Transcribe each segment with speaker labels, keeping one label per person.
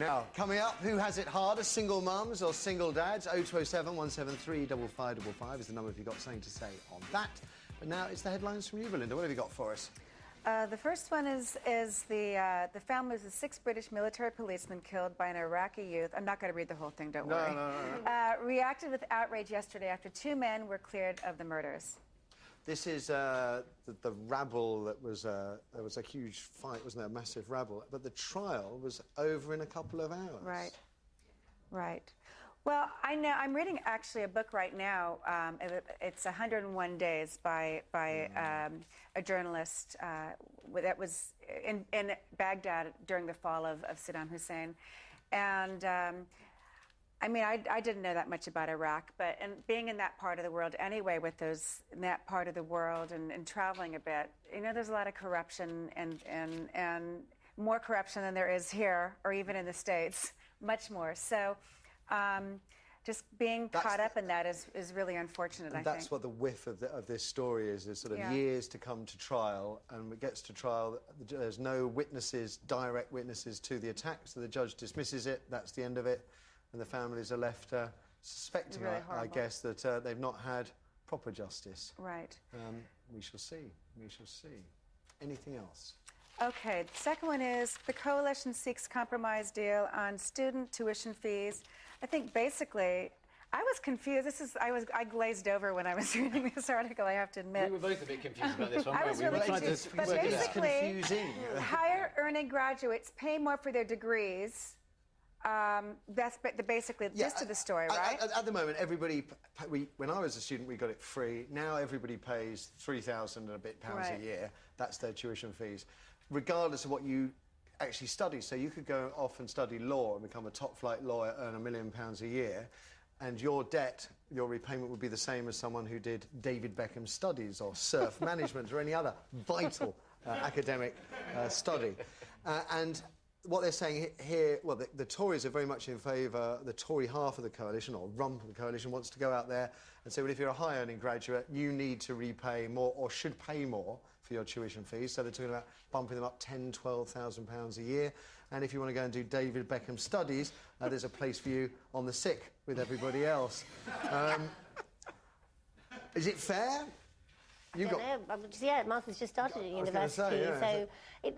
Speaker 1: Now, coming up, who has it harder, single mums or single dads? 0207 173 5555 is the number if you've got something to say on that. But now it's the headlines from you, Belinda. What have you got for us?
Speaker 2: The first one is the family of the 6 British military policemen killed by an Iraqi youth. I'm not going to read the whole thing, don't worry.
Speaker 1: No.
Speaker 2: Reacted with outrage yesterday after 2 men were cleared of the murders.
Speaker 1: This is the rabble that was... there was a huge fight, wasn't there? A massive rabble. But the trial was over in a couple of hours.
Speaker 2: Right. Right. Well, I know I'm reading actually a book right now. It's 101 Days by a journalist that was in Baghdad during the fall of Saddam Hussein, and I mean, I didn't know that much about Iraq, but being in that part of the world anyway, with in that part of the world and traveling a bit, you know, there's a lot of corruption and more corruption than there is here or even in the States, much more. So. Just being caught up in that is really unfortunate, I think.
Speaker 1: That's what the whiff of this story is sort of years to come to trial, and when it gets to trial, there's no witnesses, direct witnesses to the attack, so the judge dismisses it, that's the end of it, and the families are left suspecting,
Speaker 2: really
Speaker 1: I guess, that they've not had proper justice.
Speaker 2: Right.
Speaker 1: We shall see. We shall see. Anything else?
Speaker 2: Okay, the second one is the coalition seeks compromise deal on student tuition fees. I think basically, I was confused. I glazed over when I was reading this article, I have to admit.
Speaker 3: We were both a bit confused about this one,
Speaker 2: I was really confused. But basically, higher earning graduates pay more for their degrees. That's basically the gist of the story, right?
Speaker 1: At the moment, everybody... when I was a student, we got it free. Now everybody pays £3,000 and a bit a year. That's their tuition fees, regardless of what you actually study. So you could go off and study law and become a top-flight lawyer, earn £1 million a year, and your debt, your repayment would be the same as someone who did David Beckham studies or surf management or any other vital academic study. And what they're saying here, well, the Tories are very much in favour, the Tory half of the coalition, or rump of the coalition, wants to go out there and say, well, if you're a high-earning graduate, you need to repay more, or should pay more for your tuition fees. So they're talking about bumping them up £10,000, £12,000 a year. And if you want to go and do David Beckham studies, there's a place for you on the sick with everybody else. Is it fair?
Speaker 4: Martha's just started at university,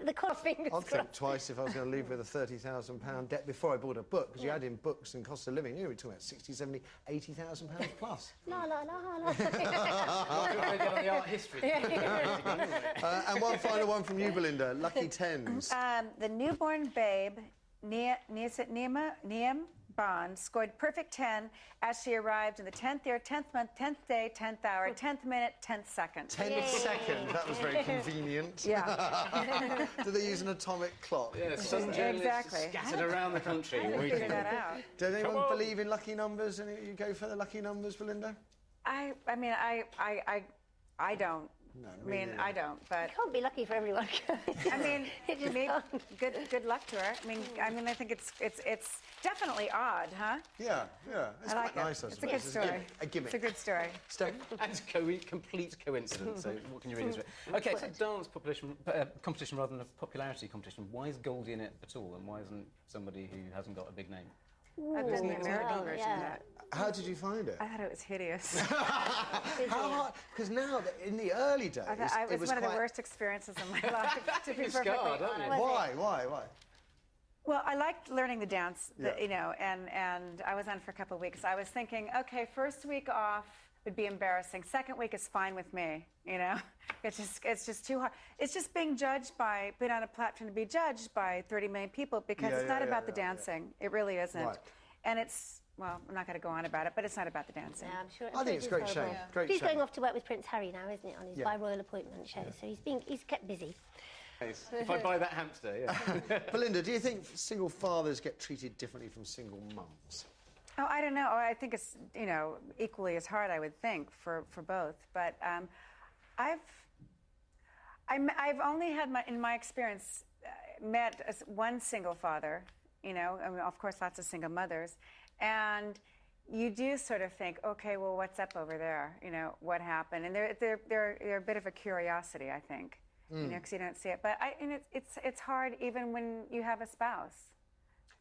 Speaker 4: the cost fingers
Speaker 1: I'd think twice if I was going to leave with a £30,000 debt before I bought a book, because you add in books and cost of living, we're talking about £60,000, £70,000, £80,000 plus.
Speaker 4: No.
Speaker 3: Well, get on the art history.
Speaker 1: And one final one from you, Belinda. Lucky tens.
Speaker 2: The newborn babe, Niem Bond, scored perfect 10 as she arrived in the 10th year, 10th month, 10th day, 10th hour, 10th minute, 10th second.
Speaker 1: 10th second, that was very convenient.
Speaker 2: Yeah.
Speaker 1: Do they use an atomic clock?
Speaker 3: Yeah, some journalists scattered around the country.
Speaker 2: I didn't figure that out.
Speaker 1: Does anyone believe in lucky numbers? And you go for the lucky numbers, Belinda?
Speaker 2: I mean, I don't.
Speaker 1: No,
Speaker 2: I don't, but...
Speaker 4: It can't be lucky for everyone.
Speaker 2: I mean, good luck to her. I mean, I think it's definitely odd, huh?
Speaker 1: Yeah. It's
Speaker 2: I like
Speaker 1: quite nice, I
Speaker 2: It's
Speaker 1: suppose.
Speaker 2: a good story.
Speaker 1: A gimmick.
Speaker 2: It's a good story.
Speaker 1: Steph?
Speaker 3: And complete coincidence, so what can you read into it? OK, it's a dance competition rather than a popularity competition. Why is Goldie in it at all, and why isn't somebody who hasn't got a big name?
Speaker 2: I've done the American version of that.
Speaker 1: How did you find it?
Speaker 2: I thought it was hideous.
Speaker 1: How hard? Because now, in the early days,
Speaker 2: it was one of the worst experiences of my life, to be perfectly honest.
Speaker 1: Why?
Speaker 2: Well, I liked learning the dance, you know, and I was on for a couple of weeks. I was thinking, OK, first week off would be embarrassing. Second week is fine with me, you know? It's just too hard. It's just being on a platform to be judged by 30 million people, because it's not about the dancing. It really isn't. Right. And it's, well, I'm not going to go on about it, but it's not about the dancing.
Speaker 4: Yeah, I'm sure.
Speaker 1: I think it's a great show. Yeah.
Speaker 4: He's going off to work with Prince Harry now, isn't it, on his by royal appointment show? So he's kept busy.
Speaker 3: If I buy that hamster, yeah.
Speaker 1: Belinda, do you think single fathers get treated differently from single mums?
Speaker 2: Oh, I don't know. I think it's, you know, equally as hard, I would think, for both. But I've only had, in my experience, met one single father, you know, I mean, of course, lots of single mothers. And you do sort of think, OK, well, what's up over there? You know, what happened? And they're a bit of a curiosity, I think, you know, because you don't see it. But it's hard even when you have a spouse.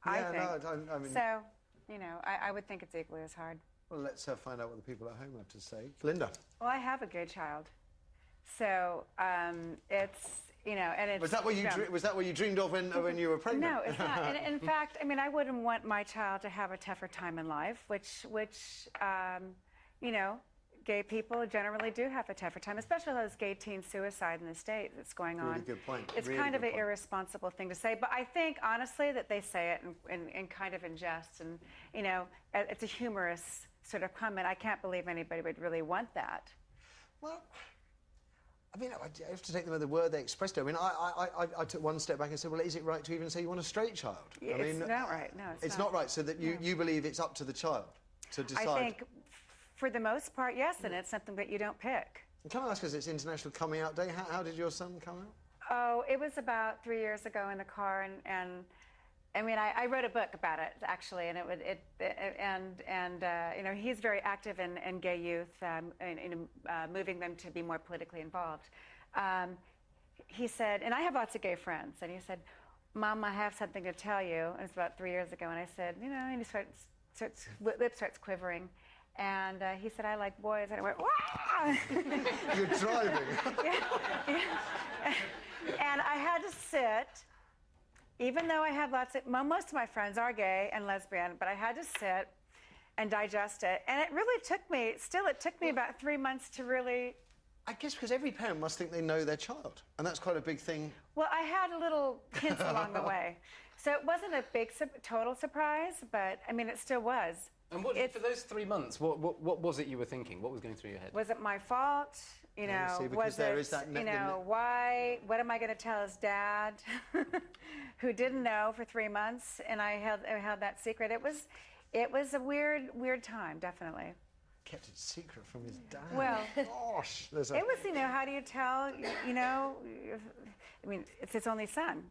Speaker 2: I
Speaker 1: Yeah,
Speaker 2: think.
Speaker 1: no, I mean...
Speaker 2: So, you know, I would think it's equally as hard.
Speaker 1: Well, let's find out what the people at home have to say. Belinda.
Speaker 2: Well, I have a gay child. So, it's, you know, and it's...
Speaker 1: Was that what you dreamed of when you were pregnant?
Speaker 2: No, it's not. And in fact, I mean, I wouldn't want my child to have a tougher time in life, which you know, gay people generally do have a tougher time, especially those gay teen suicide in the States that's going on.
Speaker 1: Really good point.
Speaker 2: It's
Speaker 1: really
Speaker 2: kind of
Speaker 1: good
Speaker 2: an
Speaker 1: point.
Speaker 2: irresponsible thing to say, but I think, honestly, that they say it in kind of in jest, and, you know, it's a humorous sort of comment. I can't believe anybody would really want that.
Speaker 1: Well, I mean, I have to take them at the word they expressed it. I mean, I took one step back and said, well, is it right to even say you want a straight child? I mean,
Speaker 2: It's not right. No,
Speaker 1: it's not right. So that you believe it's up to the child to decide.
Speaker 2: I think, for the most part, yes, and it's something that you don't pick.
Speaker 1: Can I ask, because it's International Coming Out Day, how did your son come out?
Speaker 2: Oh, it was about 3 years ago in the car, and I mean, I wrote a book about it actually, and you know, he's very active in gay youth, moving them to be more politically involved. He said, and I have lots of gay friends, and he said, "Mom, I have something to tell you." And it was about 3 years ago, and I said, you know, and he lip starts quivering. And he said, "I like boys." And I went, "Wah!"
Speaker 1: You're driving.
Speaker 2: Yeah. And I had to sit, even though I have most of my friends are gay and lesbian, but I had to sit and digest it. And it really took me, it took me about 3 months to really...
Speaker 1: I guess because every parent must think they know their child, and that's quite a big thing.
Speaker 2: Well, I had a little hints along the way. So it wasn't a big, total surprise, but, I mean, it still was.
Speaker 3: And for those 3 months, what was it you were thinking? What was going through your head?
Speaker 2: Was it my fault? You know,
Speaker 1: see, because
Speaker 2: was
Speaker 1: there
Speaker 2: it,
Speaker 1: is that
Speaker 2: you know, why, what am I going to tell his dad, who didn't know for 3 months, and I held that secret. It was a weird time, definitely.
Speaker 1: Kept it secret from his dad.
Speaker 2: Well,
Speaker 1: gosh.
Speaker 2: it was, you know, how do you tell, you know, I mean, it's his only son.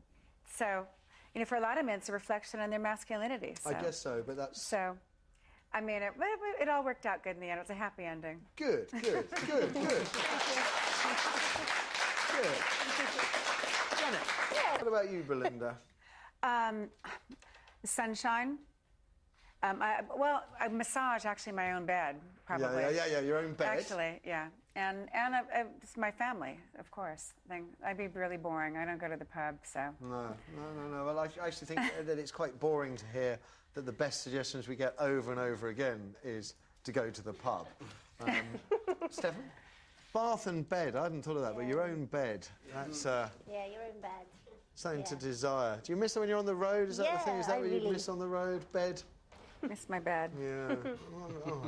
Speaker 2: So, you know, for a lot of men, it's a reflection on their masculinity. So.
Speaker 1: I guess so, but that's...
Speaker 2: So, I mean, it all worked out good in the end. It was a happy ending.
Speaker 1: Good. Janet. Yeah. What about you, Belinda?
Speaker 2: Sunshine. I massage actually my own bed, probably.
Speaker 1: Yeah, your own bed.
Speaker 2: Actually, yeah. And it's my family, of course. I'd be really boring. I don't go to the pub, so. No.
Speaker 1: Well, I actually think that it's quite boring to hear that the best suggestions we get over and over again is to go to the pub. Stefan? Bath and bed. I hadn't thought of that, but your own bed. That's...
Speaker 4: yeah, your own bed.
Speaker 1: Something to desire. Do you miss it when you're on the road? Is that the thing? Is that what you miss on the road? Bed?
Speaker 2: Miss my bed.
Speaker 1: Yeah.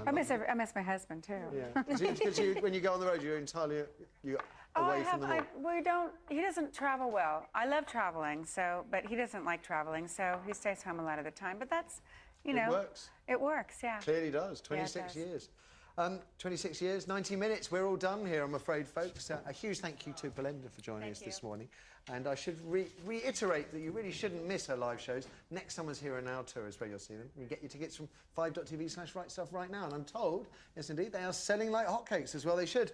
Speaker 2: I miss my husband too.
Speaker 1: Yeah. Because when you go on the road, you're entirely away from the home.
Speaker 2: He doesn't travel well. I love traveling, but he doesn't like traveling, so he stays home a lot of the time. But that's, you know.
Speaker 1: It works.
Speaker 2: It works, yeah.
Speaker 1: Clearly does. 26 years. 26 years, 90 minutes. We're all done here, I'm afraid, folks. A huge thank you to Belinda for joining us this morning. And I should reiterate that you really shouldn't miss her live shows. Next Summer's Here and Now tour is where you'll see them. You can get your tickets from 5.tv/Wright Stuff right now. And I'm told, yes, indeed, they are selling like hotcakes as well. They should.